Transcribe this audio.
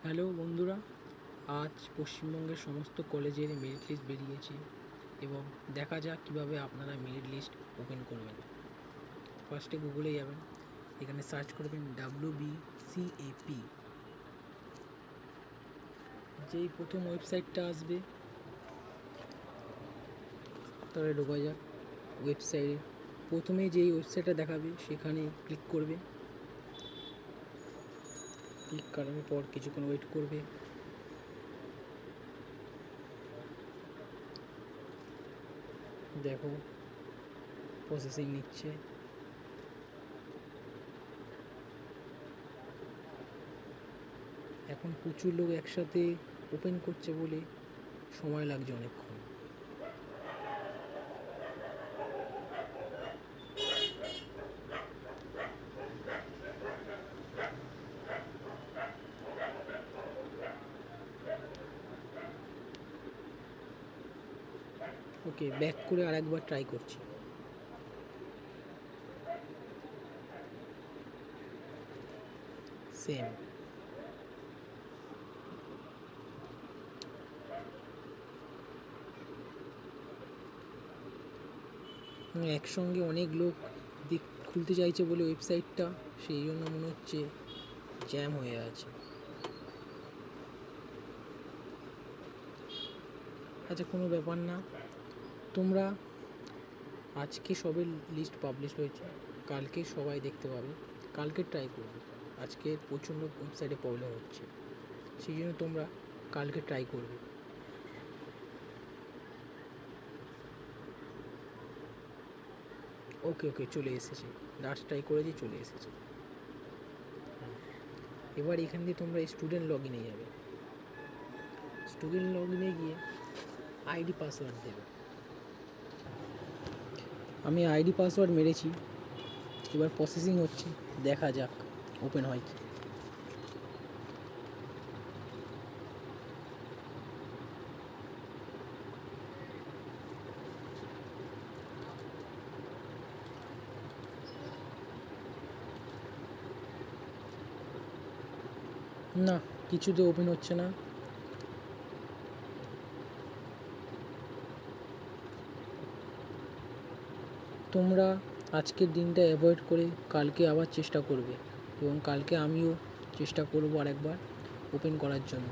Hello বন্ধুরা, আজ পশ্চিমবঙ্গের সমস্ত কলেজের মেরিট লিস্ট বেরিয়েছে এবং দেখা যাক কীভাবে আপনারা মেরিট লিস্ট ওপেন করবেন। ফার্স্টে গুগলে যাবেন, এখানে সার্চ করবেন WBCAP। যেই প্রথম ওয়েবসাইটটা আসবে তাহলে ঢোকা যাক ওয়েবসাইটে। প্রথমে যেই ওয়েবসাইটটা দেখাবে সেখানে ক্লিক করবে। ক্লিক করার পর কিছুক্ষণ ওয়েট করবে। দেখো প্রসেসিং নিচ্ছে। এখন প্রচুর লোক একসাথে ওপেন করছে বলে সময় লাগছে অনেকক্ষণ। ওকে, ব্যাক করে আরেকবার ট্রাই করছি। সেম। একসঙ্গে অনেক লোক খুলতে চাইছে বলে ওয়েবসাইটটা, সেই জন্য মনে হচ্ছে জ্যাম হয়ে আছে। আচ্ছা, কোনো ব্যাপার না। তোমরা আজকে সবে লিস্ট পাবলিশ হয়েছে, কালকে সবাই দেখতে পাবে। কালকে ট্রাই করবে। আজকে প্রচণ্ড ওয়েবসাইটে প্রবলেম হচ্ছে, সেই জন্য তোমরা কালকে ট্রাই করবে। ওকে ওকে, চলে এসেছে। লাস্ট ট্রাই করেছি, চলে এসেছে। এবার এখান দিয়ে তোমরা স্টুডেন্ট লগ ইনে যাবে। স্টুডেন্ট লগ ইনে গিয়ে আইডি পাসওয়ার্ড দেবে। আমি আইডি পাসওয়ার্ড মেরেছি, এবার প্রসেসিং হচ্ছে, দেখা যাক ওপেন হয় কি। না, কিছুতে ওপেন হচ্ছে না। তোমরা আজকের দিনটা অ্যাভয়েড করে কালকে আবার চেষ্টা করবে এবং কালকে আমিও চেষ্টা করব আরেকবার ওপেন করার জন্য।